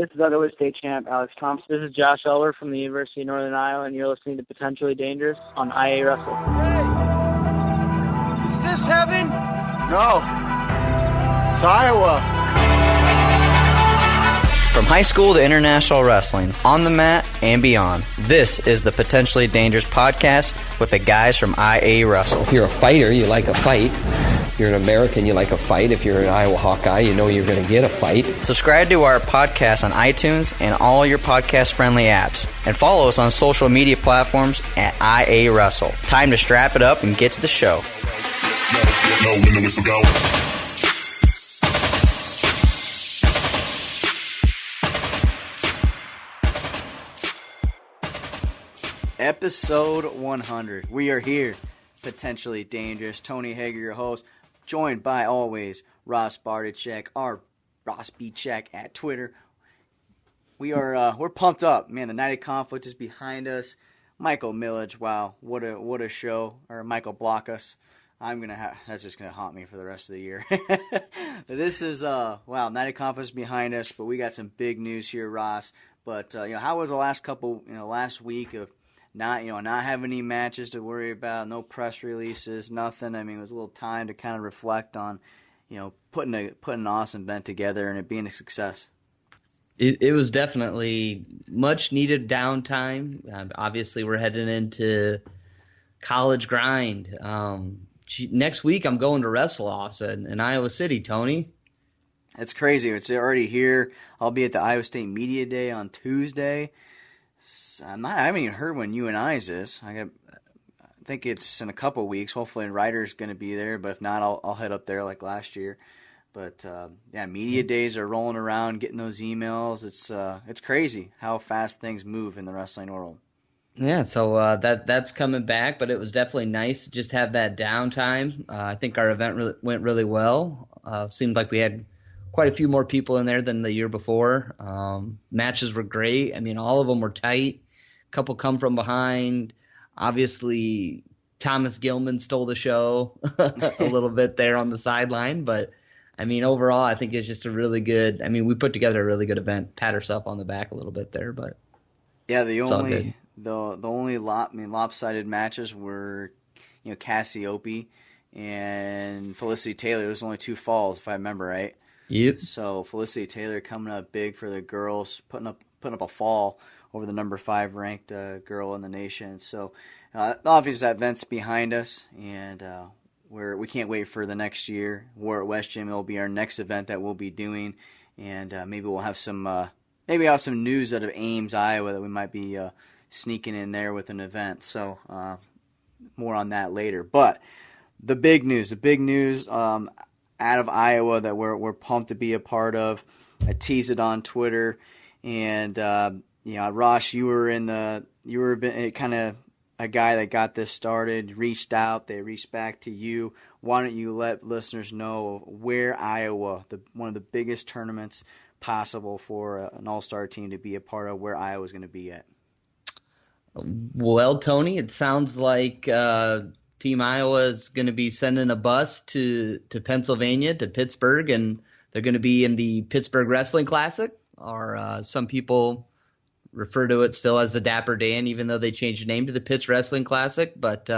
This is otherwise state champ Alex Thompson. This is Josh Elwer from the University of Northern Iowa, and you're listening to Potentially Dangerous on IAwrestle. Hey, is this heaven? No, it's Iowa. From high school to international wrestling, on the mat and beyond, this is the Potentially Dangerous podcast with the guys from IAwrestle. If you're a fighter, you like a fight. If you're an American, you like a fight. If you're an Iowa Hawkeye, you know you're going to get a fight. Subscribe to our podcast on iTunes and all your podcast-friendly apps. And follow us on social media platforms at IAwrestle. Time to strap it up and get to the show. Episode 100. We are here, Potentially Dangerous. Tony Hager, your host, joined by always Ross Bartachek, our Ross B. Check at Twitter. We're pumped up, man. The night of conflict is behind us. Michael Millage, wow, what a show. Or Michael Blockus. That's just gonna haunt me for the rest of the year. This is wow, night of conflict is behind us, but we got some big news here, Ross. But how was the last week of not having any matches to worry about, no press releases, nothing. I mean, it was a little time to kind of reflect on, putting an awesome event together and it being a success. It was definitely much needed downtime. Obviously, we're heading into college grind. Next week, I'm going to WrestleOssa in Iowa City, Tony. That's crazy. It's already here. I'll be at the Iowa State Media Day on Tuesday. I haven't even heard when UNI's is. I think it's in a couple weeks. Hopefully, Ryder's going to be there, but if not, I'll head up there like last year. But media days are rolling around, getting those emails. It's crazy how fast things move in the wrestling world. Yeah, so that's coming back, but it was definitely nice to just have that downtime. I think our event went really well. Seemed like we had quite a few more people in there than the year before. Matches were great. I mean, all of them were tight. A couple come from behind. Obviously, Thomas Gilman stole the show a little bit there on the sideline. But, I mean, overall, I think it's just a really good – I mean, we put together a really good event. Pat ourselves on the back a little bit there. But yeah, the only lopsided matches were, Cassiope and Felicity Taylor. There was only 2 falls, if I remember right. Yep. So Felicity Taylor coming up big for the girls, putting up a fall over the number 5 ranked girl in the nation. So obviously that event's behind us, and we can't wait for the next year. War at West Gym will be our next event that we'll be doing, and maybe we'll have some news out of Ames, Iowa that we might be sneaking in there with an event. So more on that later. But the big news. Out of Iowa that we're pumped to be a part of. I teased it on Twitter, and Ross, you were kind of a guy that got this started. Reached out, they reached back to you. Why don't you let listeners know where Iowa, one of the biggest tournaments possible for an all-star team to be a part of, where Iowa's going to be at? Well, Tony, it sounds like Team Iowa is going to be sending a bus to Pennsylvania, to Pittsburgh, and they're going to be in the Pittsburgh Wrestling Classic, or some people refer to it still as the Dappper Dan, even though they changed the name to the Pitt Wrestling Classic. But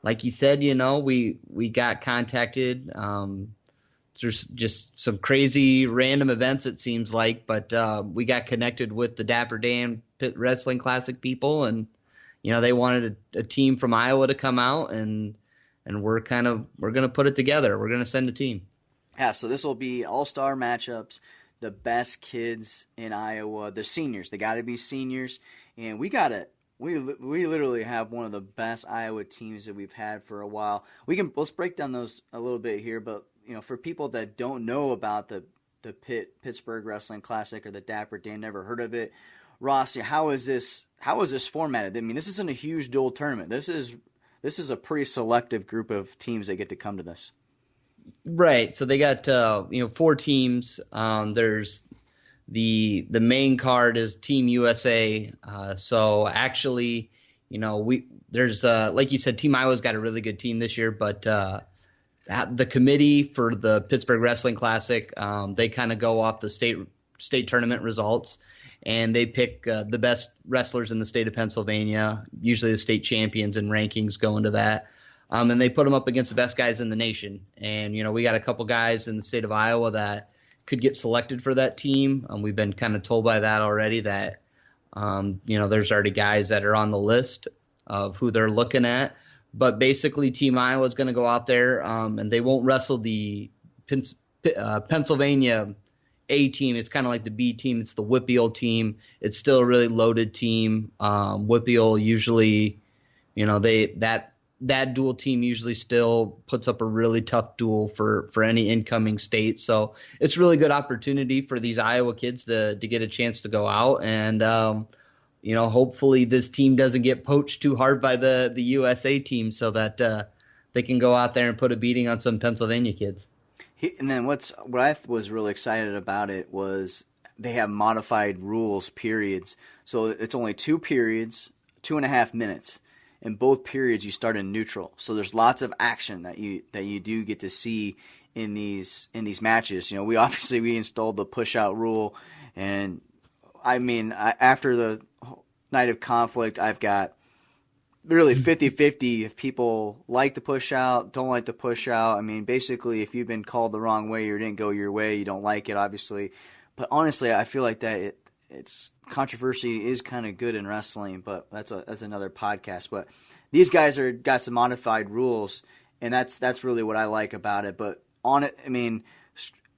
like you said, we got contacted through just some crazy random events, it seems like, but we got connected with the Dappper Dan Pitt Wrestling Classic people, and they wanted a team from Iowa to come out, and we're going to put it together. We're going to send a team. Yeah, so this will be all-star matchups, the best kids in Iowa, the seniors. They got to be seniors, and we literally have one of the best Iowa teams that we've had for a while. Let's break down those a little bit here, but for people that don't know about the Pittsburgh Wrestling Classic or the Dappper Dan, never heard of it, Ross, how is this formatted? I mean, this isn't a huge dual tournament. This is a pretty selective group of teams that get to come to this. Right. So they got 4 teams. There's the main card is Team USA. So actually, there's like you said, Team Iowa's got a really good team this year, but the committee for the Pittsburgh Wrestling Classic, they kind of go off the state state tournament results, and they pick the best wrestlers in the state of Pennsylvania, usually the state champions and rankings go into that. And they put them up against the best guys in the nation. And, we got a couple guys in the state of Iowa that could get selected for that team. We've been kind of told by that already that, there's already guys that are on the list of who they're looking at. But basically, Team Iowa is going to go out there, and they won't wrestle the Pennsylvania A team. It's kind of like the B team. It's the WPIAL team. It's still a really loaded team. WPIAL usually, that dual team usually still puts up a really tough duel for any incoming state. So it's a really good opportunity for these Iowa kids to get a chance to go out. And, hopefully this team doesn't get poached too hard by the USA team so that they can go out there and put a beating on some Pennsylvania kids. And then what I was really excited about it was they have modified rules, periods. So it's only 2 periods, 2.5 minutes. In both periods, you start in neutral. So there's lots of action that you do get to see in these matches. We installed the push out rule, and after the night of conflict, I've got really 50-50 if people like the push out, don't like the push out. Basically, if you've been called the wrong way or didn't go your way, you don't like it, obviously. But honestly, I feel like that it's controversy is kind of good in wrestling, but that's another podcast. But these guys got some modified rules, and that's really what I like about it. But on it,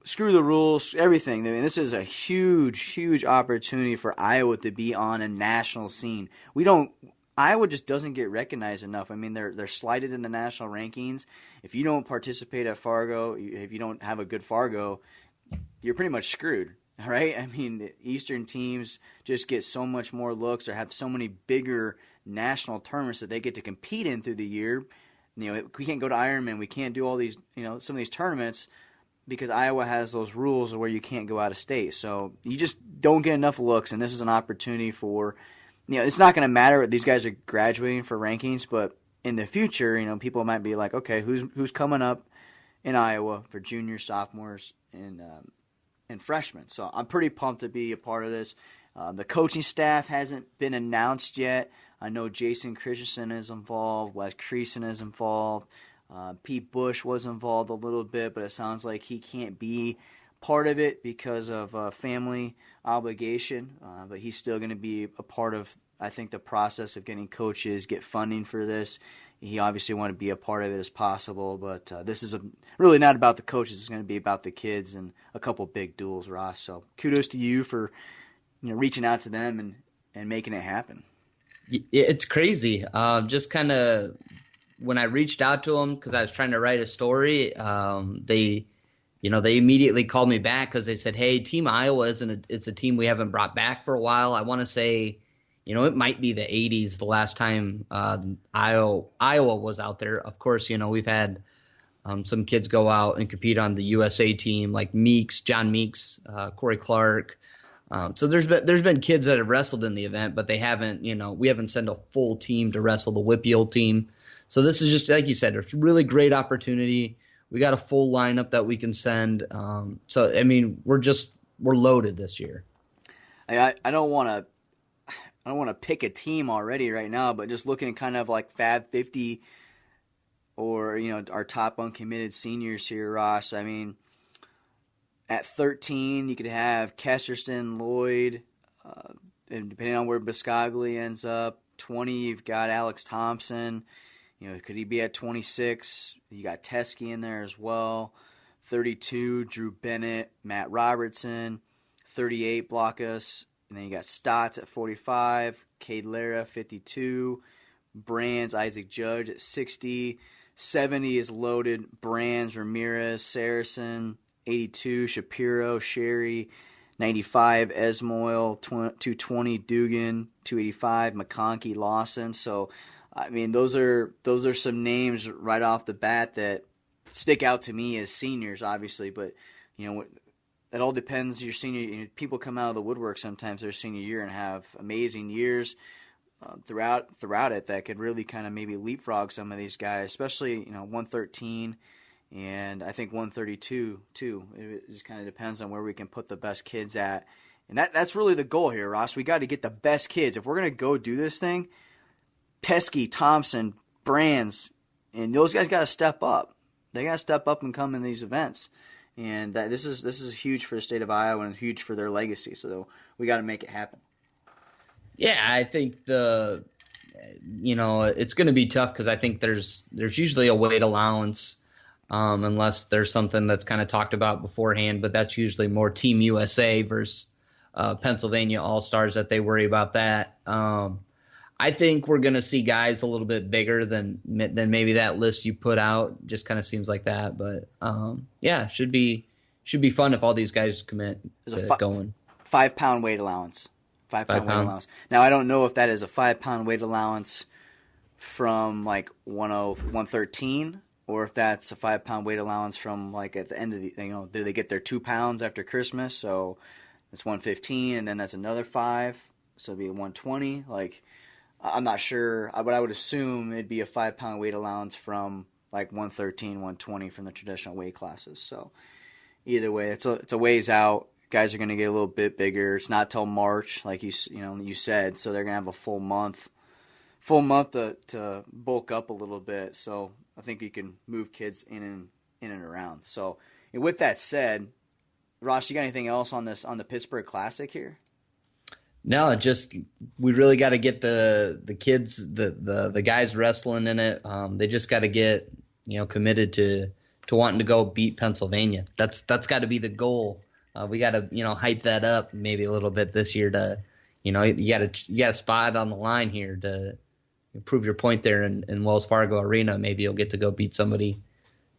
screw the rules, everything. This is a huge opportunity for Iowa to be on a national scene. Iowa just doesn't get recognized enough. They're slighted in the national rankings. If you don't participate at Fargo, if you don't have a good Fargo, you're pretty much screwed. Right? The Eastern teams just get so much more looks or have so many bigger national tournaments that they get to compete in through the year. We can't go to Ironman. We can't do all these, some of these tournaments because Iowa has those rules where you can't go out of state. So you just don't get enough looks, and this is an opportunity for, it's not going to matter. These guys are graduating for rankings, but in the future, people might be like, okay, who's coming up in Iowa for juniors, sophomores, and freshmen. So I'm pretty pumped to be a part of this. The coaching staff hasn't been announced yet. I know Jason Christensen is involved. Wes Creason is involved. Pete Bush was involved a little bit, but it sounds like he can't be part of it because of family obligation. But he's still going to be a part of, I think, the process of getting coaches, get funding for this. He obviously wanted to be a part of it as possible, but this is really not about the coaches. It's going to be about the kids and a couple big duels, Ross. So kudos to you for reaching out to them and making it happen. It's crazy. Just kind of when I reached out to them because I was trying to write a story, they immediately called me back because they said, "Hey, Team Iowa it's a team we haven't brought back for a while. I want to say." It might be the 80s the last time Iowa was out there. Of course, we've had some kids go out and compete on the USA team like John Meeks, Corey Clark. So there's been kids that have wrestled in the event, but they haven't, we haven't sent a full team to wrestle the WPIAL team. So this is just, like you said, it's a really great opportunity. We got a full lineup that we can send. We're loaded this year. I don't want to pick a team already right now, but just looking at kind of like Fab 50 or, our top uncommitted seniors here, Ross. At 13, you could have Kesterson, Lloyd, and depending on where Biscaglia ends up. 20, you've got Alex Thompson. Could he be at 26? You got Teskey in there as well. 32, Drew Bennett, Matt Robertson. 38, Blockus. And then you got Stotts at 45, Cade Lara 52, Brands, Isaac Judge at 60, 70 is loaded, Brands, Ramirez, Saracen, 82, Shapiro, Sherry, 95, Esmoil, 220, Dugan, 285, McConkey, Lawson. So, those are some names right off the bat that stick out to me as seniors, obviously, but, it all depends. Your senior, people come out of the woodwork sometimes their senior year and have amazing years throughout it that could really kind of maybe leapfrog some of these guys, especially 113 and I think 132 too. It just kind of depends on where we can put the best kids at, and that's really the goal here, Ross. We got to get the best kids. If we're gonna go do this thing, Teskey, Thompson, Brands, and those guys got to step up. They got to step up and come in these events, and this is huge for the state of Iowa and huge for their legacy. So we got to make it happen. Yeah, I think it's going to be tough because I think there's usually a weight allowance, unless there's something that's kind of talked about beforehand. But that's usually more Team USA versus Pennsylvania All-Stars that they worry about that. I think we're going to see guys a little bit bigger than maybe that list you put out. Just kind of seems like that. But yeah, should be fun if all these guys commit to going. 5 pound weight allowance. 5 pound weight allowance. Now I don't know if that is a 5 pound weight allowance from like 113, or if that's a 5 pound weight allowance from like at the end of the, do they get their 2 pounds after Christmas? So it's 115, and then that's another 5, so it'd be 120. Like, I'm not sure, but I would assume it'd be a 5 pound weight allowance from like 113, 120 from the traditional weight classes. So either way, it's a ways out. Guys are going to get a little bit bigger. It's not till March, like you said, so they're going to have a full month to bulk up a little bit. So I think you can move kids in and around. So, and with that said, Ross, you got anything else on the Pittsburgh Classic here? No, just we really got to get the kids, the guys wrestling in it. They just got to get committed to wanting to go beat Pennsylvania. That's got to be the goal. We got to hype that up maybe a little bit this year to you got a spot on the line here to prove your point there in Wells Fargo Arena. Maybe you'll get to go beat somebody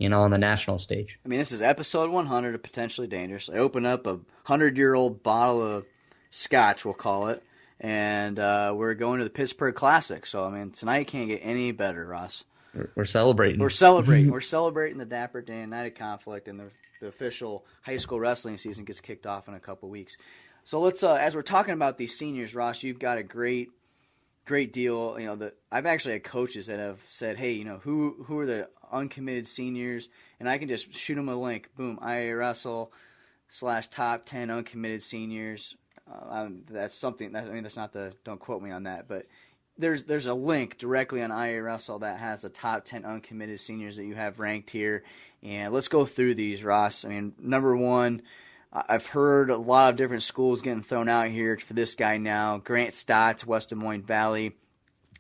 on the national stage. I mean, this is episode 100 of Potentially Dangerous. I open up a 100-year-old bottle of scotch, we'll call it, and we're going to the Pittsburgh Classic. So, I mean, tonight can't get any better, Ross. We're celebrating. We're celebrating. We're celebrating the Dapper Dan Night of Conflict, and the official high school wrestling season gets kicked off in a couple weeks. So let's, as we're talking about these seniors, Ross, you've got a great deal. I've actually had coaches that have said, hey, who are the uncommitted seniors, and I can just shoot them a link. Boom, IAwrestle / top 10 uncommitted seniors. That's something that's not don't quote me on that, but there's a link directly on IAwrestle that has the top 10 uncommitted seniors that you have ranked here. And let's go through these, Ross. I mean, number one, I've heard a lot of different schools getting thrown out here for this guy now. Grant Stotts, West Des Moines Valley,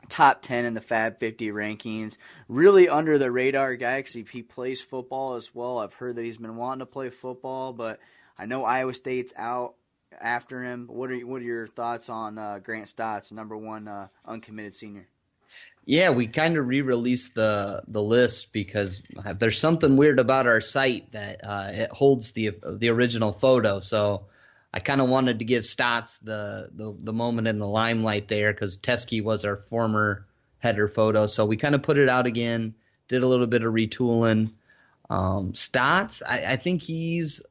top 10 in the Fab 50 rankings. Really under the radar guy because he plays football as well. I've heard that he's been wanting to play football, but I know Iowa State's out after him. What are your thoughts on Grant Stotts, number one uncommitted senior? Yeah, we kind of re-released the list because there's something weird about our site that it holds the original photo. So I kind of wanted to give Stotts the moment in the limelight there because Teskey was our former header photo. So we kind of put it out again, did a little bit of retooling. Stotts, I think he's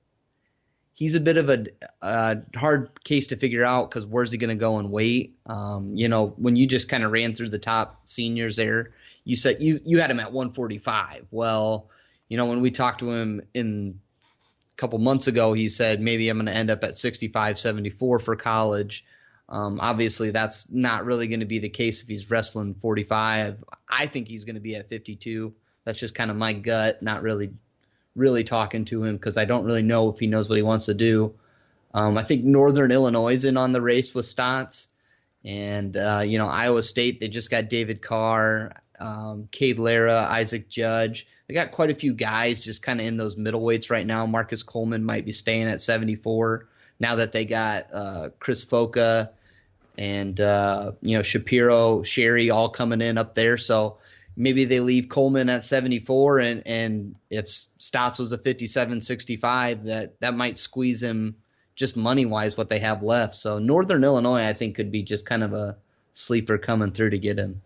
a bit of a hard case to figure out because where's he going to go and weight? When you just kind of ran through the top seniors there, you said you had him at 145. Well, when we talked to him in a couple months ago, he said maybe I'm going to end up at 65, 74 for college. Obviously, that's not really going to be the case if he's wrestling 45. I think he's going to be at 52. That's just kind of my gut, not really talking to him because I don't really know if he knows what he wants to do. I think Northern Illinois is in on the race with Stotts. And, Iowa State, they just got David Carr, Cade Lara, Isaac Judge. They got quite a few guys just kind of in those middleweights right now. Marcus Coleman might be staying at 74 now that they got Chris Foca and, Shapiro, Sherry all coming in up there. So maybe they leave Coleman at 74, and if Stotts was a 57-65, that might squeeze him just money-wise what they have left. So Northern Illinois, I think, could be just kind of a sleeper coming through to get him.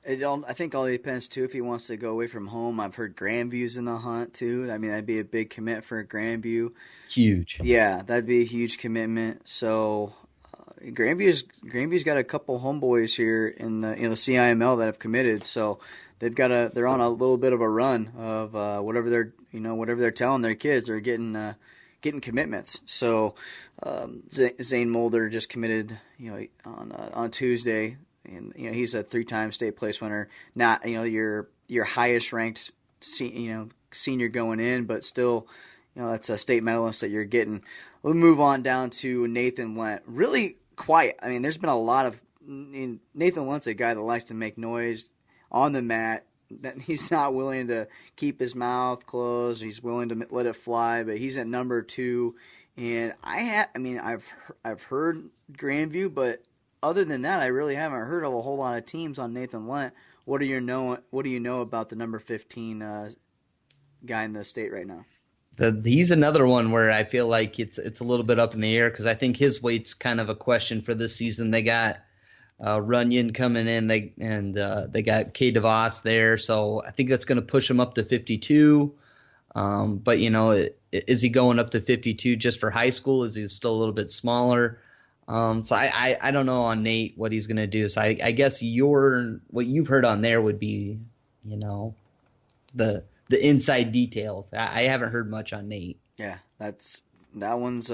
I think all depends, too, if he wants to go away from home. I've heard Grandview's in the hunt, too. I mean, that'd be a big commit for Grandview. Huge. Yeah, that'd be a huge commitment. So Grandview's got a couple homeboys here in the CIML that have committed. So they're on a little bit of a run of whatever they're telling their kids. They're getting commitments. So Zane Mulder just committed, on Tuesday, and he's a 3-time state place winner. Not your highest ranked senior going in, but still, that's a state medalist that you're getting. We'll move on down to Nathan Lent. Really quiet. I mean, there's been a lot of Nathan Lent's a guy that likes to make noise on the mat. That he's not willing to keep his mouth closed. He's willing to let it fly, but he's at number 2. And I've heard Grandview, but other than that, I really haven't heard of a whole lot of teams on Nathan Lent. What do you know about the number 15 guy in the state right now? He's another one where I feel like it's a little bit up in the air because I think his weight's kind of a question for this season. They got Runyon coming in, they got K. DeVos there, so I think that's going to push him up to 52. But is he going up to 52 just for high school? Is he still a little bit smaller? So I don't know on Nate what he's going to do. So I guess what you've heard on there would be the inside details. I haven't heard much on Nate. Yeah, that one's.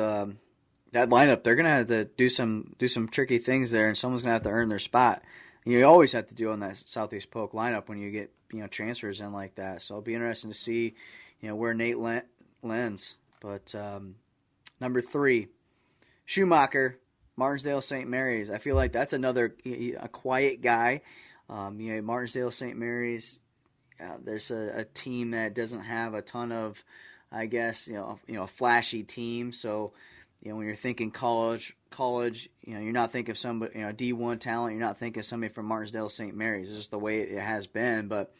That lineup, they're gonna have to do some tricky things there, and someone's gonna have to earn their spot. You always have to do on that Southeast Polk lineup when you get transfers in like that. So it'll be interesting to see where Nate lands. But number 3, Schumacher, Martinsdale St. Mary's. I feel like that's another a quiet guy. Martinsdale St. Mary's. There's a team that doesn't have a ton of, I guess a flashy team. So. When you're thinking college, you're not thinking of somebody, D1 talent. You're not thinking of somebody from Martinsdale St. Mary's. It's just the way it has been. But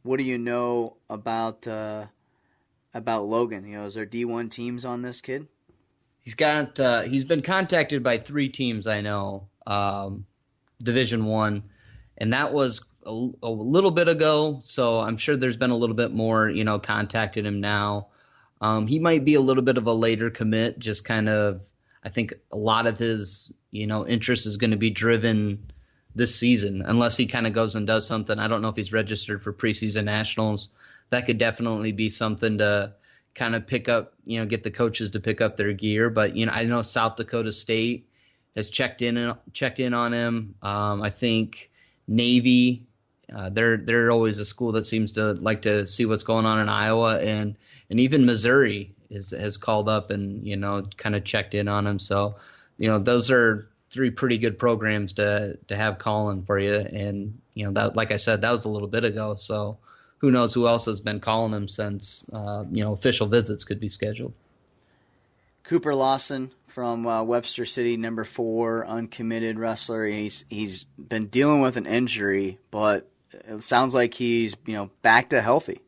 what do you know about Logan? Is there D1 teams on this kid? He's been contacted by 3 teams I know, Division 1, and that was a little bit ago. So I'm sure there's been a little bit more, contacted him now. He might be a little bit of a later commit, just kind of, I think a lot of his, interest is going to be driven this season, unless he kind of goes and does something. I don't know if he's registered for preseason nationals. That could definitely be something to kind of pick up, get the coaches to pick up their gear. But, I know South Dakota State has checked in on him. I think Navy, they're always a school that seems to like to see what's going on in Iowa, and even Missouri has called up and, kind of checked in on him. So, those are 3 pretty good programs to have calling for you. And, that, like I said, that was a little bit ago. So who knows who else has been calling him since, official visits could be scheduled. Cooper Lawson from Webster City, number 4, uncommitted wrestler. He's been dealing with an injury, but it sounds like he's, back to healthy.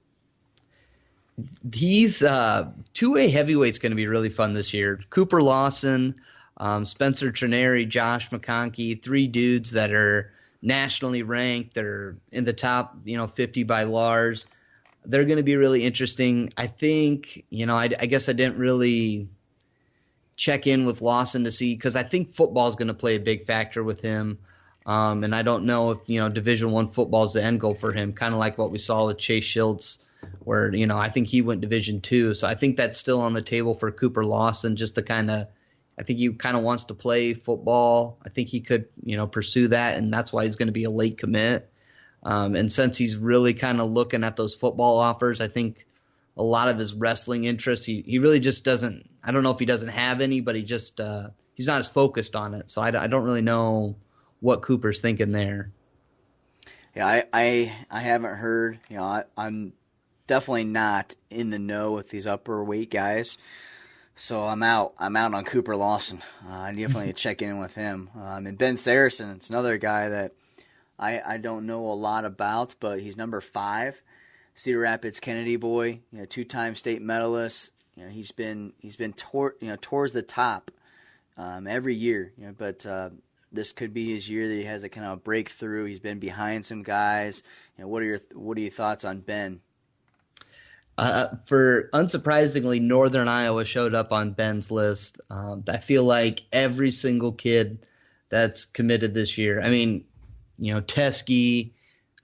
He's 2A heavyweight's going to be really fun this year. Cooper Lawson, Spencer Trineri, Josh McConkey, 3 dudes that are nationally ranked. They're in the top, 50 by Lars. They're going to be really interesting. I think, I guess I didn't really check in with Lawson to see, because I think football is going to play a big factor with him. And I don't know if, Division I football is the end goal for him, kind of like what we saw with Chase Schultz, where, I think he went Division II. So I think that's still on the table for Cooper Lawson, just to I think he kind of wants to play football. I think he could, pursue that, and that's why he's going to be a late commit. And since he's really kind of looking at those football offers, I think a lot of his wrestling interests, he really just doesn't, I don't know if he doesn't have any, but he's not as focused on it. So I don't really know what Cooper's thinking there. Yeah, I haven't heard. I'm definitely not in the know with these upper weight guys, so I'm out on Cooper Lawson. I definitely check in with him. And Ben Saracen, it's another guy that I don't know a lot about, but he's number 5, Cedar Rapids Kennedy boy. 2-time state medalist. He's been towards the top every year. But this could be his year that he has a kind of breakthrough. He's been behind some guys. What are your thoughts on Ben? For unsurprisingly, Northern Iowa showed up on Ben's list. I feel like every single kid that's committed this year. I mean, Teskey,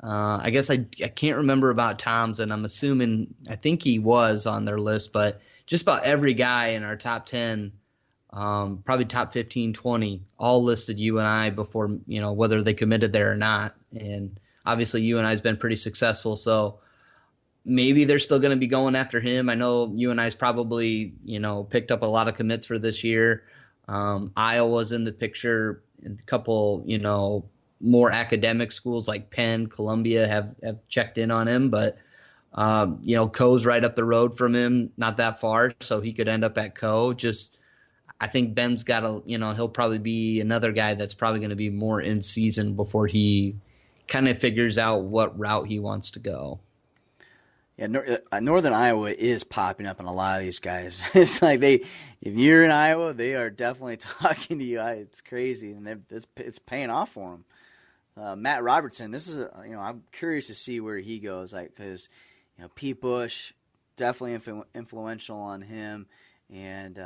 I guess I can't remember about Tom's, and I think he was on their list, but just about every guy in our top 10, probably top 15, 20, all listed UNI before, whether they committed there or not. And obviously UNI has been pretty successful, so maybe they're still going to be going after him. I know UNI's probably, picked up a lot of commits for this year. Iowa's in the picture. A couple, more academic schools like Penn, Columbia have checked in on him, but Coe's right up the road from him, not that far, so he could end up at Coe. I think Ben's got he'll probably be another guy that's probably going to be more in season before he kind of figures out what route he wants to go. Yeah, Northern Iowa is popping up in a lot of these guys. It's like if you're in Iowa, they are definitely talking to you. It's crazy, and it's paying off for them. Matt Robertson, this is I'm curious to see where he goes, because Pete Bush definitely influential on him, and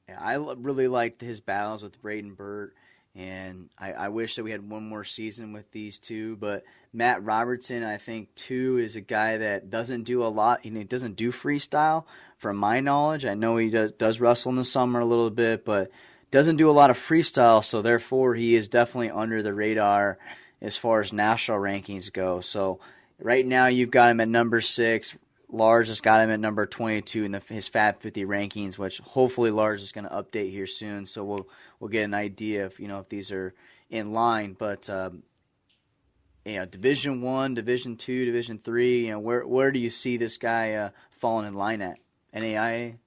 I really liked his battles with Braden Burt, and I wish that we had one more season with these two. But Matt Robertson, I think too, is a guy that doesn't do a lot. He doesn't do freestyle, from my knowledge. I know he does wrestle in the summer a little bit, but doesn't do a lot of freestyle, so therefore he is definitely under the radar as far as national rankings go. So right now you've got him at number 6. Lars has got him at number 22 in his Fab 50 rankings, which hopefully Lars is going to update here soon, so we'll get an idea if these are in line. But Division 1, Division 2, Division 3, where do you see this guy falling in line at? NAIA?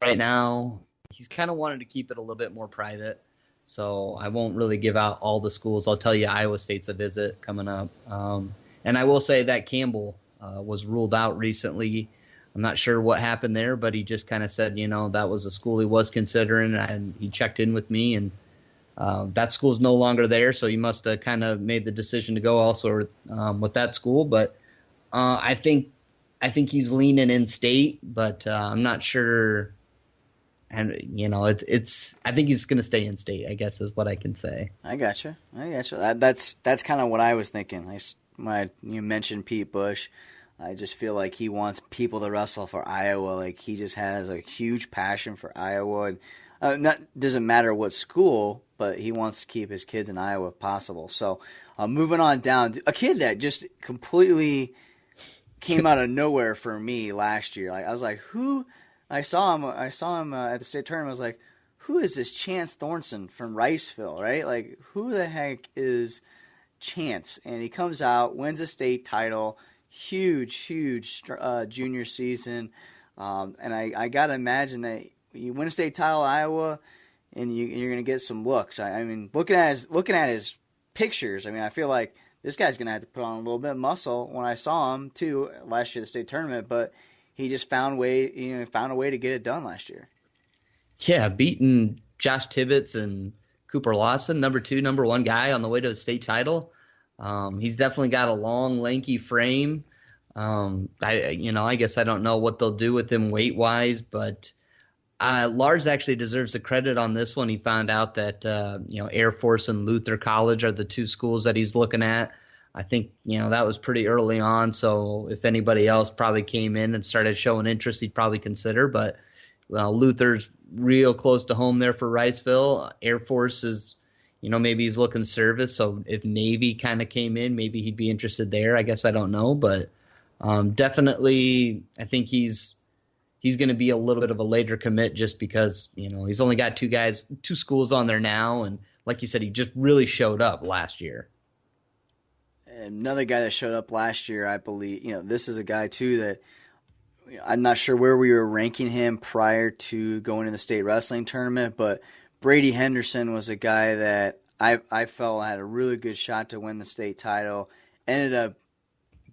Right now, he's kind of wanted to keep it a little bit more private, so I won't really give out all the schools. I'll tell you Iowa State's a visit coming up. And I will say that Campbell was ruled out recently. I'm not sure what happened there, but he just kind of said, that was a school he was considering, and he checked in with me, and that school's no longer there, so he must have kind of made the decision to go also with that school. But I think he's leaning in state, but I'm not sure. And I think he's going to stay in state, I guess is what I can say. I gotcha. That's kind of what I was thinking. You mentioned Pete Bush. I just feel like he wants people to wrestle for Iowa. Like, he just has a huge passion for Iowa. And doesn't matter what school, but he wants to keep his kids in Iowa if possible. So, moving on down, a kid that just completely came out of nowhere for me last year. Like, I was like, who? I saw him at the state tournament. I was like, who is this Chance Thornton from Riceville, right? Like, who the heck is Chance? And he comes out, wins a state title, huge junior season. And I got to imagine that you win a state title in Iowa, and you're going to get some looks. I mean, looking at his pictures, I mean, I feel like this guy's going to have to put on a little bit of muscle. When I saw him, too, last year at the state tournament, but he just found a way to get it done last year. Yeah, beating Josh Tibbetts and Cooper Lawson, number 2, number 1 guy on the way to a state title. He's definitely got a long, lanky frame. I guess I don't know what they'll do with him weight-wise, but Lars actually deserves the credit on this one. He found out that Air Force and Luther College are the 2 schools that he's looking at. I think, that was pretty early on, so if anybody else probably came in and started showing interest, he'd probably consider. But Luther's real close to home there for Riceville. Air Force is, maybe he's looking service, so if Navy kind of came in, maybe he'd be interested there. I guess I don't know, but definitely I think he's going to be a little bit of a later commit just because, he's only got 2 schools on there now, and like you said, he just really showed up last year. Another guy that showed up last year, I believe, this is a guy too that I'm not sure where we were ranking him prior to going to the state wrestling tournament, but Brady Henderson was a guy that I felt had a really good shot to win the state title, ended up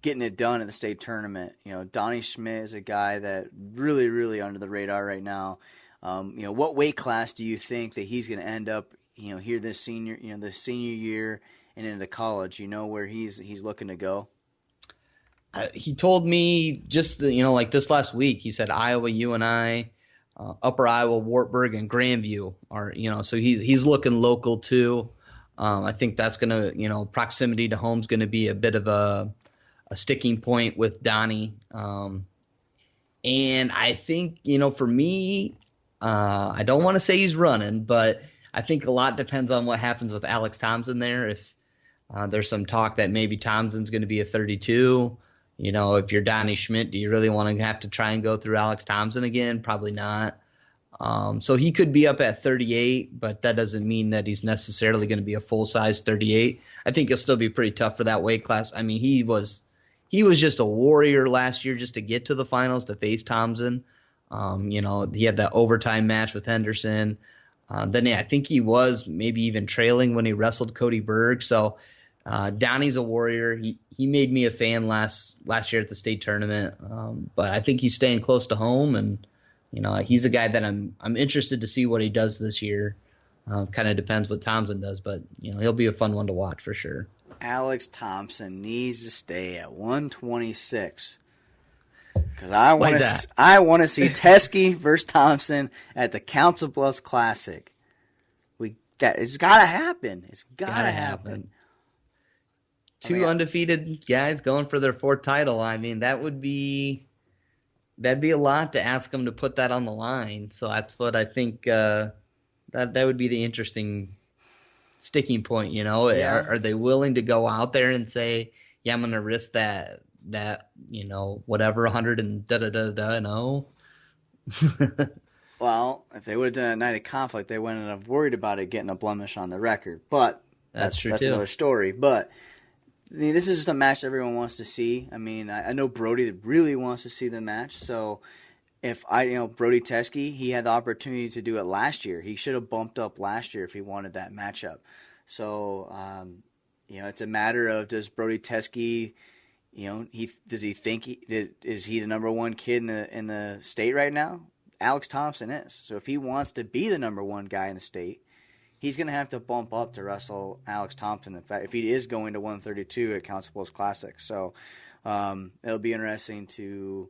getting it done at the state tournament. Donnie Schmidt is a guy that really, really under the radar right now. What weight class do you think that he's going to end up, here this senior year and into college, where he's looking to go? He told me just, like this last week, he said Iowa, UNI, Upper Iowa, Wartburg, and Grandview are, so he's looking local too. I think that's going to, proximity to home's going to be a bit of a sticking point with Donnie. And I think, for me, I don't want to say he's running, but I think a lot depends on what happens with Alex Thompson there. If there's some talk that maybe Thompson's going to be a 32, if you're Donnie Schmidt, do you really want to have to try and go through Alex Thompson again? Probably not. So he could be up at 38, but that doesn't mean that he's necessarily going to be a full-size 38. I think he'll still be pretty tough for that weight class. I mean, he was just a warrior last year just to get to the finals to face Thompson. He had that overtime match with Henderson. Then I think he was maybe even trailing when he wrestled Cody Berg. So Donnie's a warrior. He made me a fan last year at the state tournament. But I think he's staying close to home, and he's a guy that I'm interested to see what he does this year. Kind of depends what Thompson does, but he'll be a fun one to watch for sure. Alex Thompson needs to stay at 126 because I want to see Teskey versus Thompson at the Council Bluffs Classic. It's got to happen. It's got to happen. Two undefeated guys going for their fourth title. I mean, that'd be a lot to ask them to put that on the line. So that's what I think that would be the interesting sticking point. Yeah. Are they willing to go out there and say, yeah, I'm going to risk that whatever 100 and no. Well, if they would have done a night of conflict, they wouldn't have worried about it getting a blemish on the record. But that's true. That's another story. But I mean, this is just a match everyone wants to see. I mean, I know Brody really wants to see the match. So if Brody Teskey, he had the opportunity to do it last year. He should have bumped up last year if he wanted that matchup. So, it's a matter of, does Brody Teskey, does he think is he the number one kid in the state right now? Alex Thompson is. So if he wants to be the number one guy in the state, he's going to have to bump up to wrestle Alex Thompson. In fact, if he is going to 132 at Council Bluffs Classic. So it'll be interesting to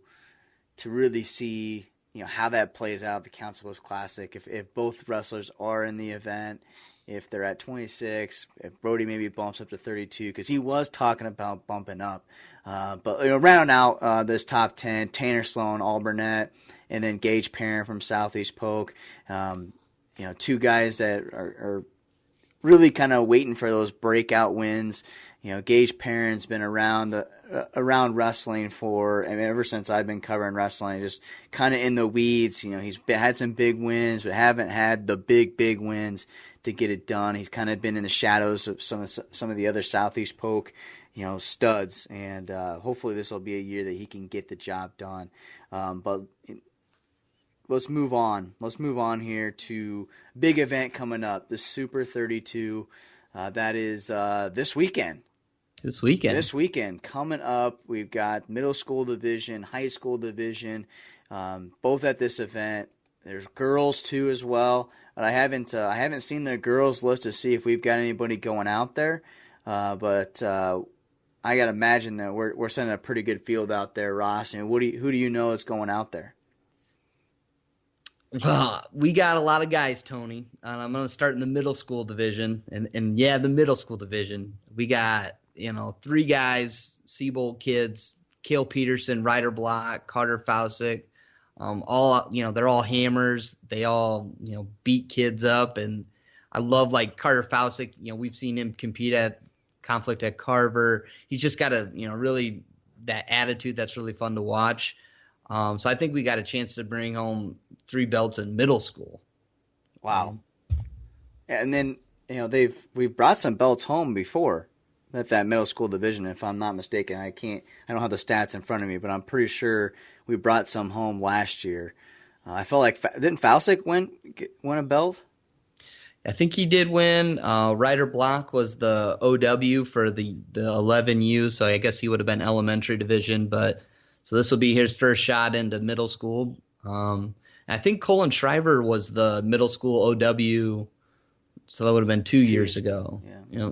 really see how that plays out at the Council Bluffs Classic. If both wrestlers are in the event, if they're at 26, if Brody maybe bumps up to 32, because he was talking about bumping up. But round out this top 10, Tanner Sloan, Alburnett, and then Gage Perrin from Southeast Polk. Two guys that are really kind of waiting for those breakout wins. Gage Perrin's been around wrestling ever since I've been covering wrestling, just kind of in the weeds. He's had some big wins, but haven't had the big wins to get it done. He's kind of been in the shadows of some of the other Southeast Polk, studs, and hopefully this will be a year that he can get the job done. But let's move on. Let's move on here to big event coming up, the Super 32. That is this weekend. This weekend coming up, we've got middle school division, high school division, both at this event. There's girls too as well, but I haven't seen the girls list to see if we've got anybody going out there. But I gotta imagine that we're sending a pretty good field out there, Ross. And who do you know is going out there? We got a lot of guys, Tony. I'm going to start in the middle school division. And the middle school division. We got, 3 guys, Siebold kids, Cale Peterson, Ryder Block, Carter Fausick. All, they're all hammers. They all, beat kids up. And I love, Carter Fausick. We've seen him compete at Conflict at Carver. He's just got really that attitude that's really fun to watch. So I think we got a chance to bring home 3 belts in middle school. Wow. And then, we've brought some belts home before at that middle school division, if I'm not mistaken. I don't have the stats in front of me, but I'm pretty sure we brought some home last year. I felt like, didn't Fausick win a belt? I think he did win. Ryder Block was the OW for the 11U, so I guess he would have been elementary division, but so this will be his first shot into middle school. I think Colin Shriver was the middle school OW, so that would have been 2 years ago. Yeah.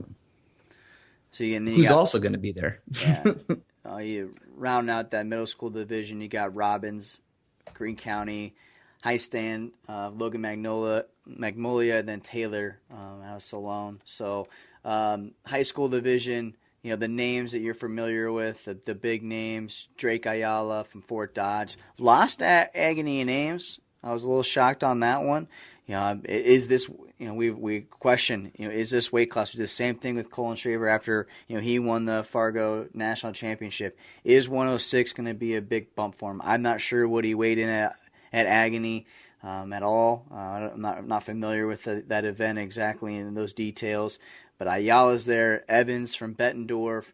So who's also going to be there? Yeah. You round out that middle school division. You got Robbins, Greene County, High Stand, Logan Magnolia, and then Taylor out of Salone. So high school division, the names that you're familiar with, the big names, Drake Ayala from Fort Dodge. Lost at Agony and Ames. I was a little shocked on that one. Is this, we question, is this weight class? We did the same thing with Colin Shraver after, he won the Fargo National Championship. Is 106 going to be a big bump for him? I'm not sure what he weighed in at Agony at all. I'm not familiar with that event exactly in those details. But Ayala's there, Evans from Bettendorf,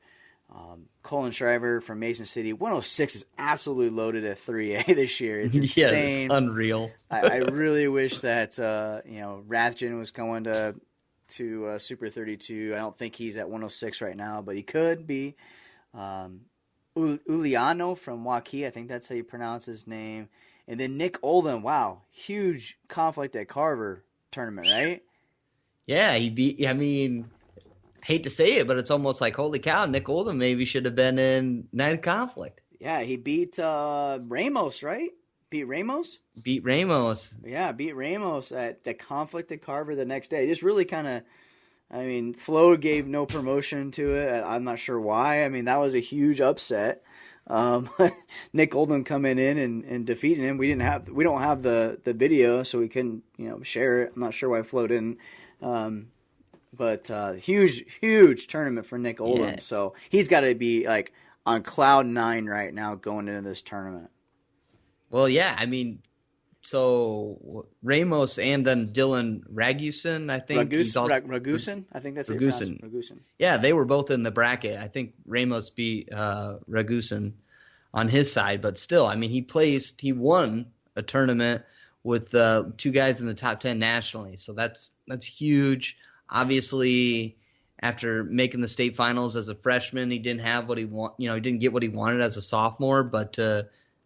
Colin Shriver from Mason City. 106 is absolutely loaded at 3A this year. It's insane. It's unreal. I really wish that Rathjen was going to Super 32. I don't think he's at 106 right now, but he could be. Uliano from Waukee, I think that's how you pronounce his name. And then Nick Oldham, wow, huge conflict at Carver tournament, right? Yeah, he beat. I mean, hate to say it, but it's almost like, holy cow, Nick Oldham maybe should have been in Night of Conflict. Yeah, he beat Ramos, right? Beat Ramos? Beat Ramos. Yeah, beat Ramos at the Conflict at Carver the next day. Just really kind of, Flo gave no promotion to it. I'm not sure why. That was a huge upset. Nick Oldham coming in and defeating him. We don't have the video, so we couldn't share it. I'm not sure why Flo didn't. But huge tournament for Nick Oldham. Yeah. So he's got to be like on cloud 9 right now going into this tournament. Well, yeah, so Ramos and then Dylan Ragusin, I think. Ragusin? I think that's Ragusin. Ragusin. Yeah, they were both in the bracket. I think Ramos beat Ragusin on his side, but still, he won a tournament with 2 guys in the top 10 nationally. So that's huge. Obviously, after making the state finals as a freshman, he didn't have what he he didn't get what he wanted as a sophomore, but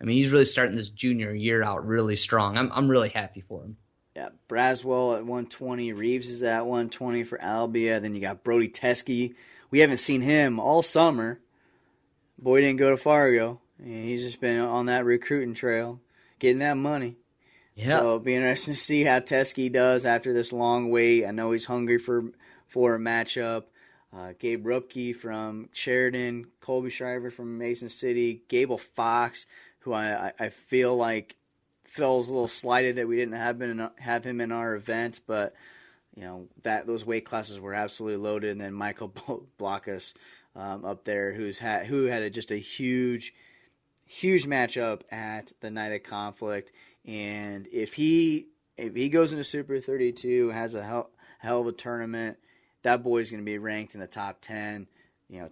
he's really starting this junior year out really strong. I'm really happy for him. Yeah, Braswell at 120, Reeves is at 120 for Albia. Then you got Brody Teskey. We haven't seen him all summer. Boy didn't go to Fargo. He's just been on that recruiting trail, getting that money. Yeah. So it'll be interesting to see how Teskey does after this long wait. I know he's hungry for a matchup. Gabe Rupke from Sheridan, Colby Shriver from Mason City, Gable Fox, who I feel like feels a little slighted that we didn't have him in our event, but that those weight classes were absolutely loaded. And then Michael Blockus up there, who had just a huge matchup at the Night of Conflict. And if he goes into Super 32, has a hell of a tournament, that boy's going to be ranked in the top 10,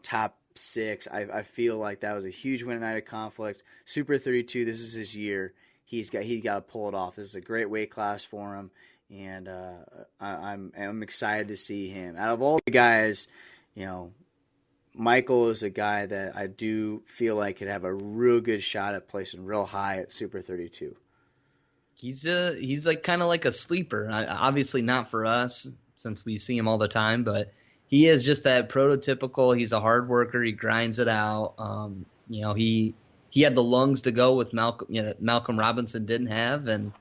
top 6. I feel like that was a huge win at Night of Conflict. Super 32, this is his year. He's got to pull it off. This is a great weight class for him, and I'm excited to see him. Out of all the guys, Michael is a guy that I do feel like could have a real good shot at placing real high at Super 32. He's like kind of like a sleeper. Obviously not for us since we see him all the time, but he is just that prototypical. He's a hard worker. He grinds it out. He had the lungs to go with Malcolm Robinson didn't have, and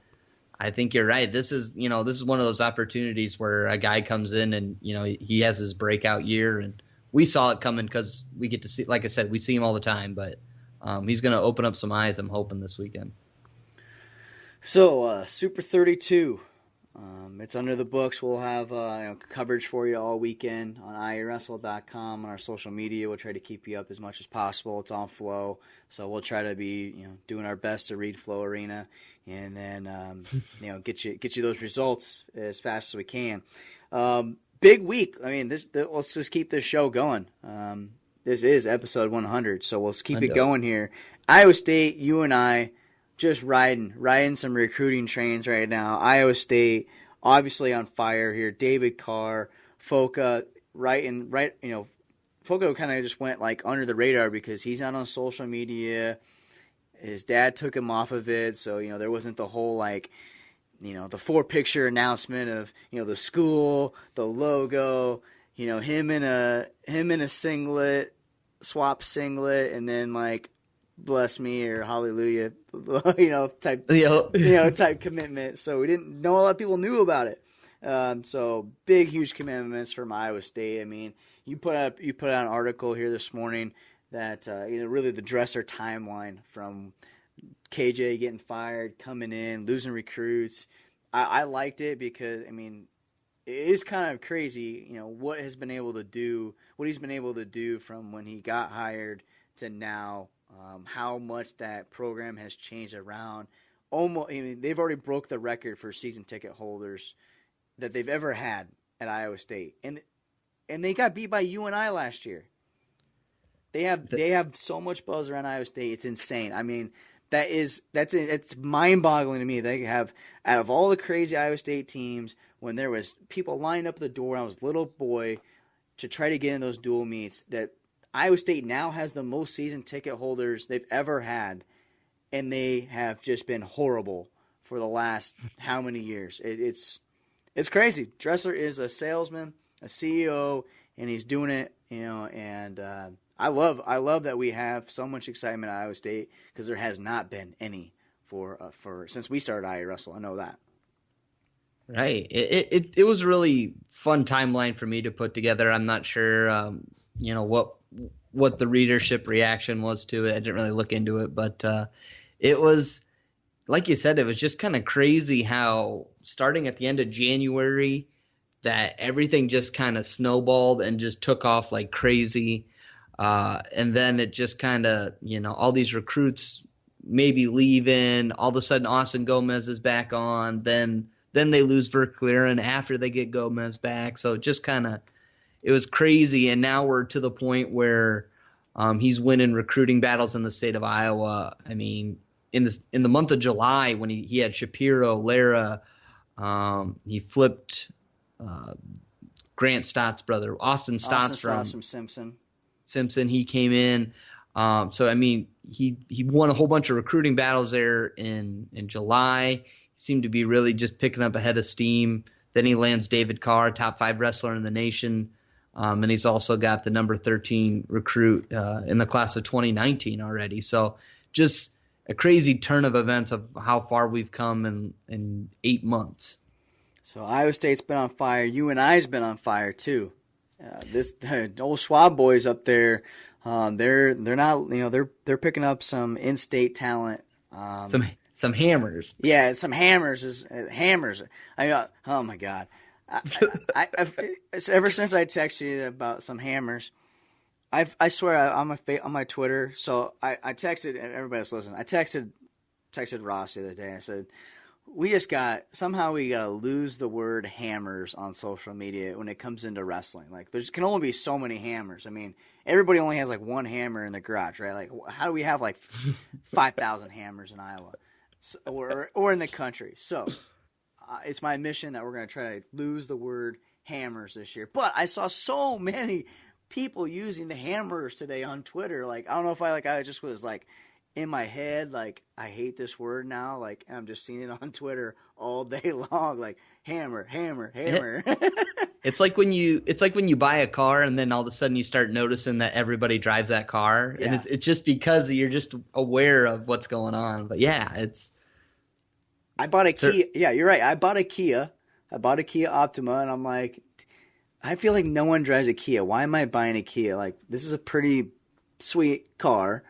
I think you're right. This is one of those opportunities where a guy comes in and he has his breakout year, and we saw it coming because we get to see. Like I said, we see him all the time, but he's going to open up some eyes. I'm hoping this weekend. So, Super 32, it's under the books. We'll have coverage for you all weekend on IAwrestle.com, on our social media. We'll try to keep you up as much as possible. It's on Flow, so we'll try to be doing our best to read Flow Arena and then get you those results as fast as we can. Big week. Let's just keep this show going. This is episode 100, so let's keep it going here. Iowa State, UNI. Just riding some recruiting trains right now. Iowa State, obviously on fire here. David Carr, Foka, Foka kind of just went like under the radar because he's not on social media. His dad took him off of it, so there wasn't the whole the 4-picture announcement of the school, the logo, him in a singlet, swap singlet, and then bless me or hallelujah, type commitment. So we didn't know, a lot of people knew about it. So big, huge commitments from Iowa State. I mean, you put out an article here this morning that really the dresser timeline from KJ getting fired, coming in, losing recruits. I liked it because I mean, it is kind of crazy, what he's been able to do from when he got hired to now. How much that program has changed around. Almost, they've already broke the record for season ticket holders that they've ever had at Iowa State, and they got beat by UNI last year. They have so much buzz around Iowa State, it's insane. I mean, it's mind-boggling to me. They have, out of all the crazy Iowa State teams, when there was people lined up at the door when I was a little boy to try to get in those dual meets, that Iowa State now has the most season ticket holders they've ever had, and they have just been horrible for the last how many years. It's crazy. Dressler is a salesman, a CEO, and he's doing it, and I love that we have so much excitement at Iowa State, because there has not been any for since we started IAwrestle. I know that. Right. It was a really fun timeline for me to put together. I'm not sure, what the readership reaction was to it. I didn't really look into it, but it was, like you said, it was just kind of crazy how starting at the end of January that everything just kind of snowballed and just took off like crazy. And then it just kind of, all these recruits maybe leaving. All of a sudden, Austin Gomez is back on. Then they lose Verclaren after they get Gomez back. So just kind of, it was crazy. And now we're to the point where he's winning recruiting battles in the state of Iowa. I mean, in the month of July, when he had Shapiro, Lara, he flipped Grant Stott's brother, Austin Stotts from Simpson. He came in. So, I mean, he won a whole bunch of recruiting battles there in July. He seemed to be really just picking up a head of steam. Then he lands David Carr, top 5 wrestler in the nation. And he's also got the number 13 recruit in the class of 2019 already. So just a crazy turn of events of how far we've come in 8 months. So Iowa State's been on fire. UNI's been on fire too. The old Schwab boys up there, they're not, they're picking up some in-state talent. Some hammers. Yeah, some hammers. Hammers. Oh my God. Ever since I texted you about some hammers, I swear on my Twitter. So I texted everybody that's listening. I texted Ross the other day. I said, we gotta lose the word hammers on social media when it comes into wrestling. Like, there can only be so many hammers. I mean, everybody only has like one hammer in the garage, right? Like, how do we have like 5,000 hammers in Iowa, or in the country? So it's my mission that we're going to try to lose the word hammers this year. But I saw so many people using the hammers today on Twitter. Like, I don't know if I just was like in my head, like, I hate this word now. Like, I'm just seeing it on Twitter all day long. Like, hammer. It's like when you buy a car and then all of a sudden you start noticing that everybody drives that car. Yeah. And it's just because you're just aware of what's going on. But yeah, I bought a Kia. Yeah, you're right. I bought a Kia Optima, and I'm like, I feel like no one drives a Kia. Why am I buying a Kia? Like, this is a pretty sweet car,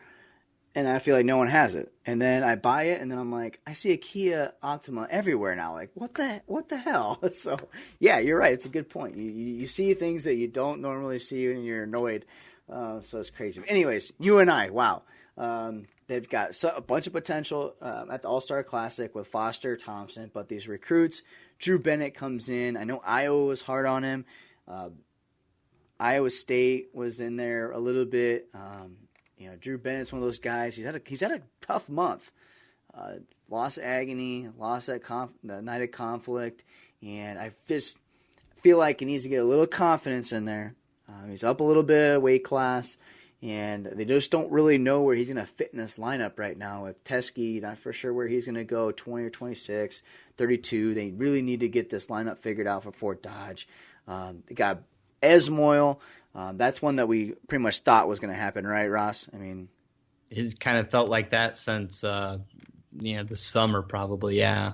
and I feel like no one has it. And then I buy it, and then I'm like, I see a Kia Optima everywhere now. Like, what the hell? So, yeah, you're right. It's a good point. You see things that you don't normally see when you're annoyed. So it's crazy. But anyways, UNI, wow. They've got a bunch of potential at the All-Star Classic with Foster, Thompson, but these recruits, Drew Bennett comes in. I know Iowa was hard on him. Iowa State was in there a little bit. Drew Bennett's one of those guys. He's had a tough month. Lost Agony, lost at the night of Conflict, and I just feel like he needs to get a little confidence in there. He's up a little bit of weight class. And they just don't really know where he's going to fit in this lineup right now with Teskey. Not for sure where he's going to go, 20 or 26, 32. They really need to get this lineup figured out for Fort Dodge. They got Esmoil. That's one that we pretty much thought was going to happen, right, Ross? I mean, it's kind of felt like that since the summer, probably, yeah.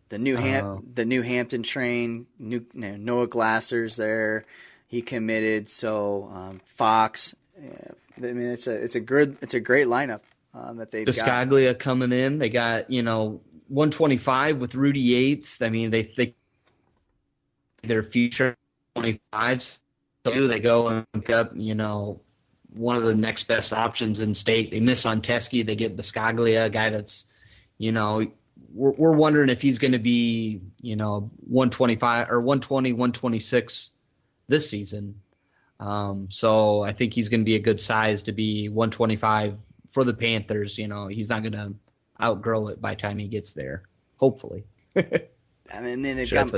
the New Hampton train. Noah Glasser's there. He committed. So Fox. Yeah, I mean, it's a great lineup that they've got. Biscaglia coming in. They got 125 with Rudy Yates. I mean, they their future 25s. So they go and pick up one of the next best options in state. They miss on Teskey. They get Biscaglia, a guy that's we're wondering if he's going to be 125 or 120, 126 this season. So I think he's going to be a good size to be 125 for the Panthers. He's not going to outgrow it by the time he gets there, hopefully. And then they've got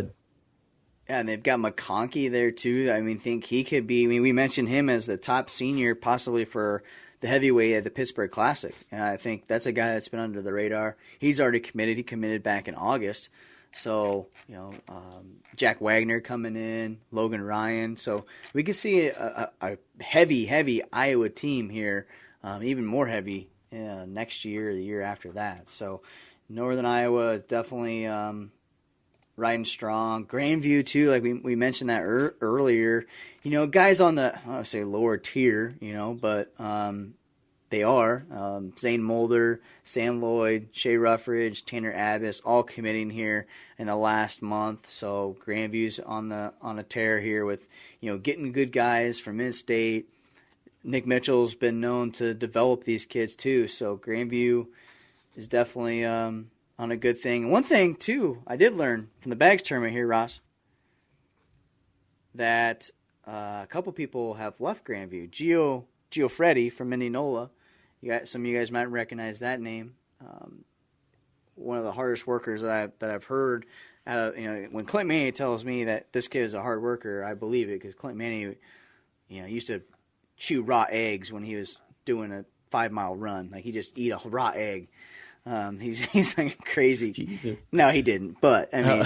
McConkey there too. I mean, think he could be. I mean, we mentioned him as the top senior, possibly for the heavyweight at the Pittsburgh Classic, and I think that's a guy that's been under the radar. He's already committed. He committed back in August. So, Jack Wagner coming in, Logan Ryan. So we could see a heavy Iowa team here, even more heavy next year or the year after that. So Northern Iowa is definitely riding strong. Grandview, too, like we mentioned that earlier. Guys on the, I don't want to say lower tier, but they are. Zane Mulder, Sam Lloyd, Shea Ruffridge, Tanner Abbas, all committing here in the last month. So Grandview's on a tear here with, getting good guys from in-state. Nick Mitchell's been known to develop these kids too. So Grandview is definitely on a good thing. And one thing too, I did learn from the bags tournament here, Ross, that a couple people have left Grandview. Gio Freddy from Indianola. Some of you guys might recognize that name. One of the hardest workers that I've heard. When Clint Manny tells me that this kid is a hard worker, I believe it, because Clint Manny, used to chew raw eggs when he was doing a 5-mile run. Like, he just eat a raw egg. He's like crazy. Jesus. No, he didn't. But I mean,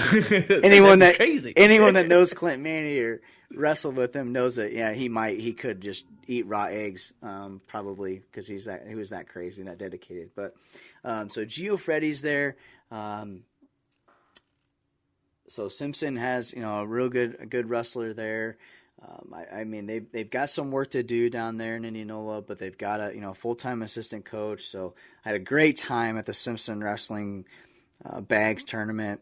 anyone that knows Clint Manny or wrestled with him knows that he could just eat raw eggs, probably because he was that crazy and that dedicated. But so Gio Freddy's there. So Simpson has a real good wrestler there. I mean, they've got some work to do down there in Indianola, but they've got a full-time assistant coach. So I had a great time at the Simpson Wrestling Bags tournament.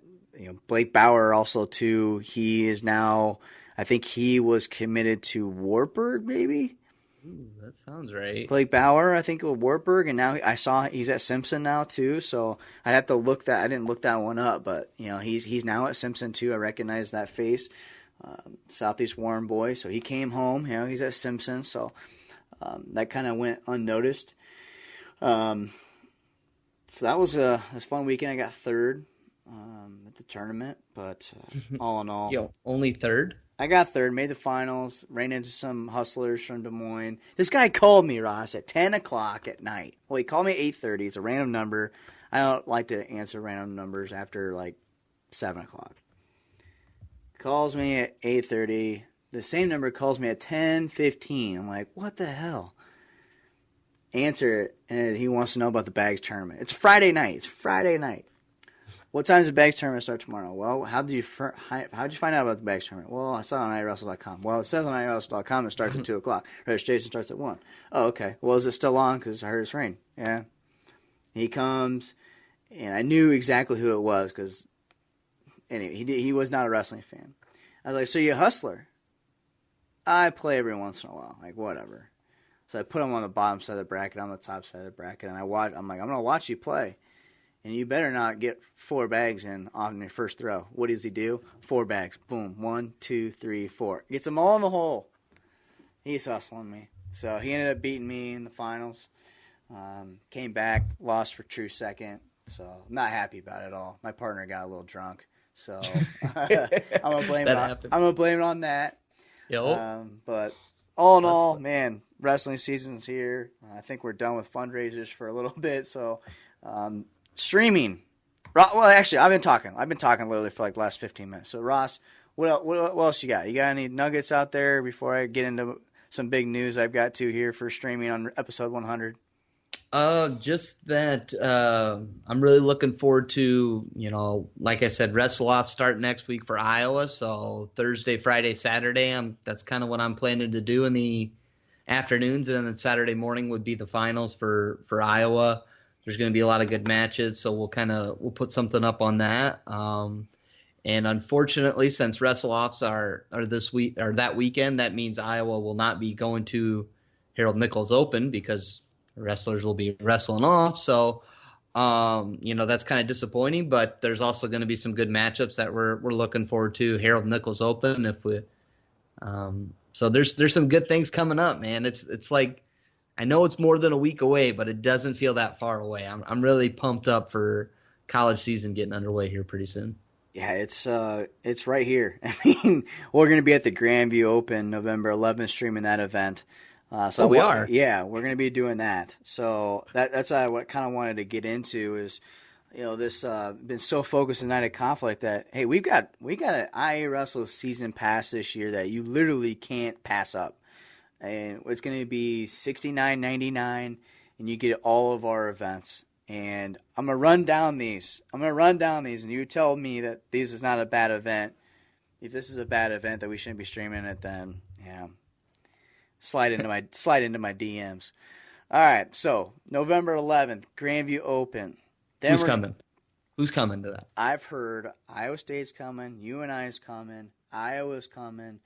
Blake Bauer also too. He is now, I think he was committed to Wartburg, maybe. Ooh, that sounds right. Blake Bauer, I think, with Wartburg, and now I saw he's at Simpson now too. So I'd have to look that. I didn't look that one up, but he's now at Simpson too. I recognize that face. Southeast Warren boy, so he came home. He's at Simpson, so that kind of went unnoticed. So that was a fun weekend. I got third at the tournament, but all in all, only third. I got third, made the finals, ran into some hustlers from Des Moines. This guy called me, Ross, at 10 o'clock at night. Well, he called me at 8:30. It's a random number. I don't like to answer random numbers after like 7 o'clock. Calls me at 8:30. The same number calls me at 10:15. I'm like, what the hell? Answer it, and he wants to know about the bags tournament. It's Friday night. What time does the bags tournament start tomorrow? Well, how'd you find out about the bags tournament? Well, I saw it on IAwrestle.com. Well, it says on IAwrestle.com it starts at 2 o'clock. Registration starts at 1. Oh, okay. Well, is it still on? Because I heard it's rain. Yeah. He comes, and I knew exactly who it was because, anyway, he was not a wrestling fan. I was like, so you a hustler? I play every once in a while. Like, whatever. So I put him on the bottom side of the bracket. I'm on the top side of the bracket. And I'm like, I'm going to watch you play. And you better not get 4 bags in on your first throw. What does he do? 4 bags. Boom. 1, 2, 3, 4. Gets them all in the hole. He's hustling me. So he ended up beating me in the finals. Came back, lost for true second. So I'm not happy about it at all. My partner got a little drunk. So I'm gonna blame it on that. But all in all, man, wrestling season's here. I think we're done with fundraisers for a little bit. So streaming. Well, actually, I've been talking literally for like the last 15 minutes. So Ross, what else you got? You got any nuggets out there before I get into some big news I've got to here for streaming on episode 100? Just that I'm really looking forward to, like I said, Wrestle Off start next week for Iowa. So Thursday, Friday, Saturday, that's kind of what I'm planning to do in the afternoons, and then Saturday morning would be the finals for Iowa. There's going to be a lot of good matches, so we'll put something up on that. And unfortunately, since Wrestle Offs are this week or that weekend, that means Iowa will not be going to Harold Nichols Open because wrestlers will be wrestling off. So, that's kind of disappointing, but there's also going to be some good matchups that we're looking forward to. Harold Nichols Open, so there's some good things coming up, man. It's like, I know it's more than a week away, but it doesn't feel that far away. I'm really pumped up for college season getting underway here pretty soon. Yeah, it's right here. I mean, we're going to be at the Grandview Open November 11th, streaming that event. We are. Yeah, we're going to be doing that. So that's what I kind of wanted to get into is, this been so focused on Night of Conflict that, hey, we got an IAwrestle season pass this year that you literally can't pass up, and it's going to be $69.99, and you get all of our events. And I'm gonna run down these. And you tell me that this is not a bad event. If this is a bad event that we shouldn't be streaming it, then yeah. Slide into my DMs. All right, so November 11th, Grandview Open. Who's coming? Who's coming to that? I've heard Iowa State's coming, UNI is coming, Iowa's coming.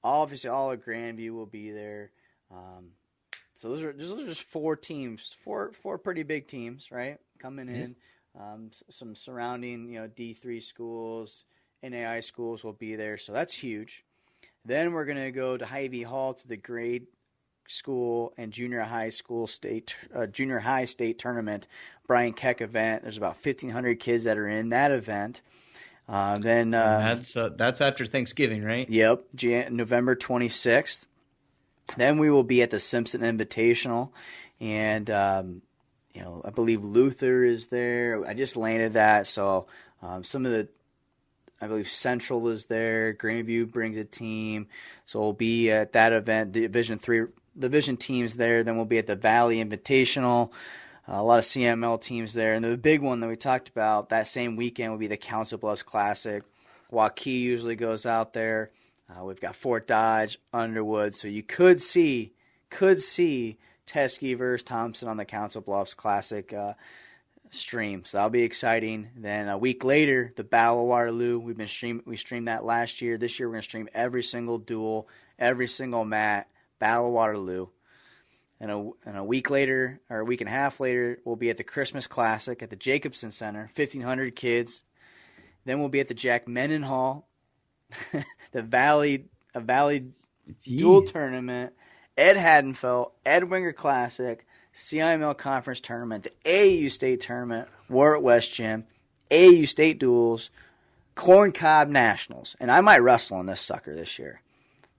Obviously, all of Grandview will be there. So those are just four teams, four pretty big teams, right? Coming in, some surrounding D3 schools, NAI schools will be there, so that's huge. Then we're going to go to Hy-Vee Hall to the grade school and junior high state tournament, Brian Keck event. There's about 1,500 kids that are in that event. Then that's after Thanksgiving, right? Yep, November 26th. Then we will be at the Simpson Invitational, and I believe Luther is there. I just landed that, so I believe Central is there. Grandview brings a team, so we'll be at that event. Division teams there. Then we'll be at the Valley Invitational. A lot of CML teams there, and the big one that we talked about that same weekend will be the Council Bluffs Classic. Waukee usually goes out there. We've got Fort Dodge, Underwood, so you could see Teskey versus Thompson on the Council Bluffs Classic stream. So that'll be exciting. Then a week later, the Battle of Waterloo. We streamed that last year. This year we're going to stream every single duel, every single mat, Battle of Waterloo. And a week later, or a week and a half later, we'll be at the Christmas Classic at the Jacobson Center, 1,500 kids. Then we'll be at the Jack Menon Hall, the Valley Dual Tournament, Ed Haddonfeld, Ed Winger Classic, CIML Conference Tournament, the AAU State Tournament, War at West Gym, AAU State Duels, Corn Cob Nationals, and I might wrestle in this sucker this year.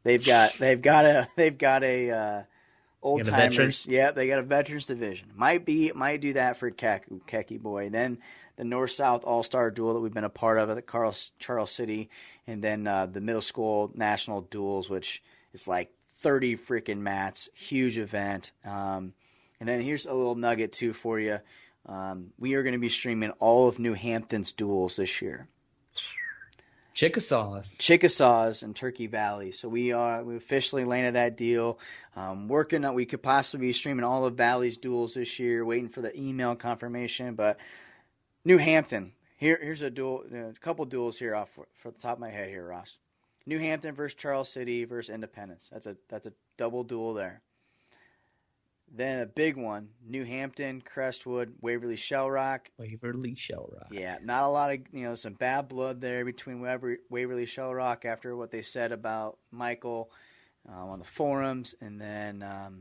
They've got a old timers. Yeah, they got a veterans division. Might do that for Kecky boy. Then the North South All Star Duel that we've been a part of at Charles City, and then the middle school national duels, which is like 30 freaking mats, huge event. And then here's a little nugget too for you. We are going to be streaming all of New Hampton's duels this year. Chickasaws and Turkey Valley. So we officially landed that deal. Working on, we could possibly be streaming all of Valley's duels this year, waiting for the email confirmation. But New Hampton, here's a duel, a couple duels here off for the top of my head here, Ross. New Hampton versus Charles City versus Independence. That's a double duel there. Then a big one, New Hampton, Crestwood, Waverly Shell Rock. Yeah, not a lot of, some bad blood there between Waverly Shell Rock after what they said about Michael on the forums. And then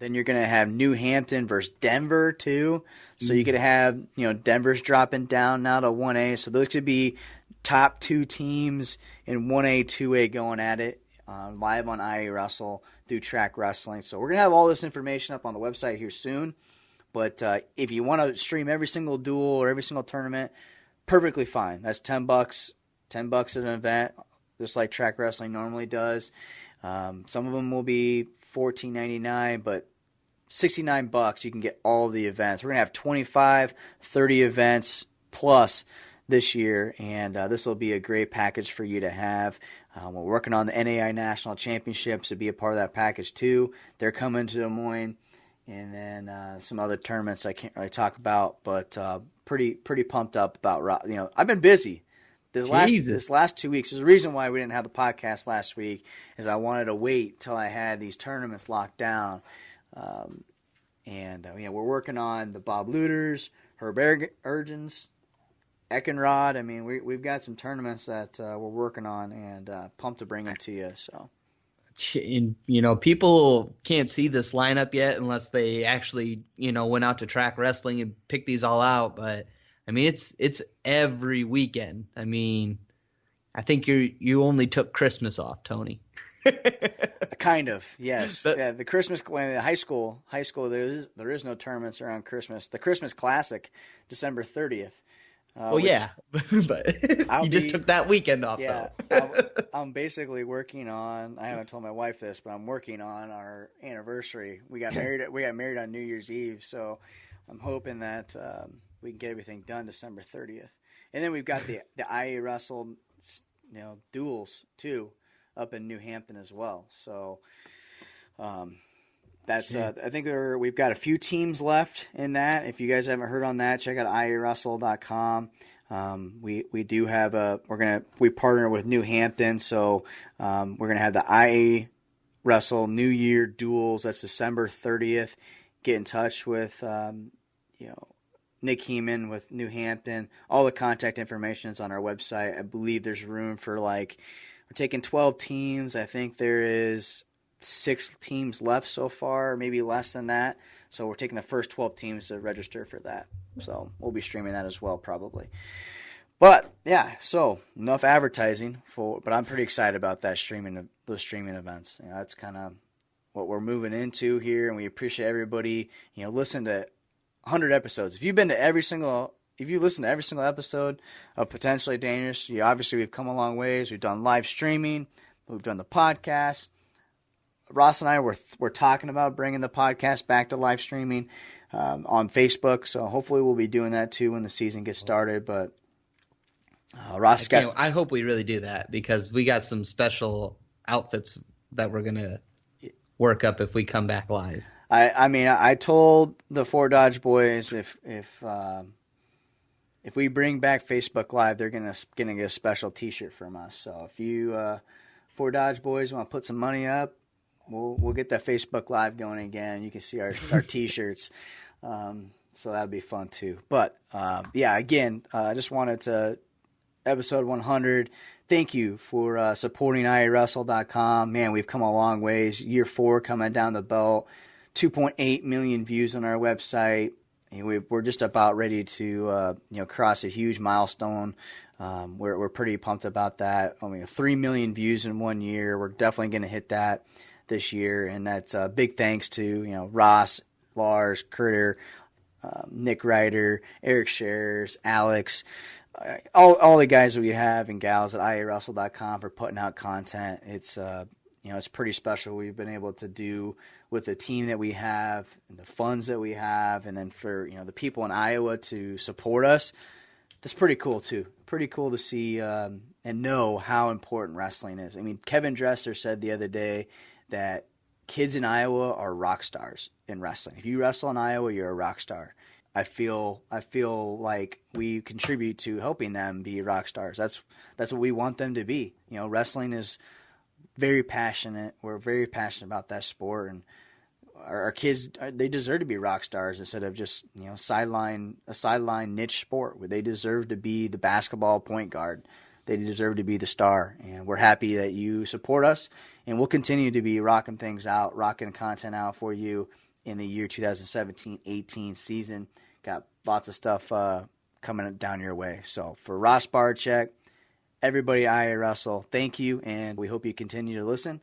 you're going to have New Hampton versus Denver too. So you could have, Denver's dropping down now to 1A. So those could be top two teams in 1A, 2A going at it. Live on IAwrestle through Track Wrestling. So we're going to have all this information up on the website here soon. But if you want to stream every single duel or every single tournament, perfectly fine. That's $10. $10 at an event, just like Track Wrestling normally does. Some of them will be $14.99, but $69, you can get all of the events. We're going to have 25, 30 events plus this year, and this will be a great package for you to have. We're working on the NAI National Championships to be a part of that package too. They're coming to Des Moines, and then some other tournaments I can't really talk about, but pretty pumped up about, I've been busy. This last 2 weeks. There's a reason why we didn't have the podcast last week, is I wanted to wait till I had these tournaments locked down. We're working on the Bob Luters, Herb Urgens, Eckenrod. I mean, we've got some tournaments that we're working on, and pumped to bring them to you. So, people can't see this lineup yet unless they actually, went out to Track Wrestling and picked these all out. But I mean, it's every weekend. I mean, I think you only took Christmas off, Tony. Kind of, yes. The Christmas, high school. There is no tournaments around Christmas. The Christmas Classic, December 30th. But you just took that weekend off, though. I'm basically working on. I haven't told my wife this, but I'm working on our anniversary. We got married on New Year's Eve, so I'm hoping that we can get everything done December 30th. And then we've got the IAwrestle, duels too, up in New Hampton as well. So that's I think we've got a few teams left in that. If you guys haven't heard on that, check out IAwrestle.com. We do have we partner with New Hampton, so we're gonna have the IAwrestle New Year duels. That's December 30th. Get in touch with Nick Heeman with New Hampton. All the contact information is on our website. I believe there's room for we're taking 12 teams. I think there is 6 teams left so far, maybe less than that. So we're taking the first 12 teams to register for that. So we'll be streaming that as well, probably. But yeah, so enough advertising but I'm pretty excited about those streaming events. That's kind of what we're moving into here, and we appreciate everybody. Listen to 100 episodes. If you listen to every single episode of Potentially Dangerous, obviously we've come a long ways. We've done live streaming. We've done the podcast. Ross and I were talking about bringing the podcast back to live streaming on Facebook. So hopefully we'll be doing that too when the season gets started. But Ross I hope we really do that, because we got some special outfits that we're going to work up if we come back live. I told the Fort Dodge boys if we bring back Facebook Live, they're gonna get a special T-shirt from us. So if you Fort Dodge boys want to put some money up, we'll get that Facebook Live going again. You can see our T-shirts, so that'll be fun too. But again, I just wanted to episode 100. Thank you for supporting IAwrestle.com. Man, we've come a long ways. Year 4 coming down the belt. 2.8 million views on our website. And we're just about ready to cross a huge milestone. We're pretty pumped about that. 3 million views in 1 year. We're definitely going to hit that this year, and that's big thanks to Ross, Lars, Curter, Nick Ryder, Eric Scherers, Alex, all the guys that we have and gals at IAwrestle.com for putting out content. It's it's pretty special. We've been able to do with the team that we have and the funds that we have, and then for the people in Iowa to support us. That's pretty cool too. Pretty cool to see and know how important wrestling is. I mean, Kevin Dresser said the other day that kids in Iowa are rock stars in wrestling. If you wrestle in Iowa, you're a rock star. I feel like we contribute to helping them be rock stars. That's what we want them to be. Wrestling is very passionate. We're very passionate about that sport, and our kids, they deserve to be rock stars instead of just a sideline niche sport where they deserve to be the basketball point guard. They deserve to be the star, and we're happy that you support us, and we'll continue to be rocking content out for you in the year 2017-18 season. Got lots of stuff coming down your way. So for Ross Bartachek, everybody at IAwrestle, thank you, and we hope you continue to listen.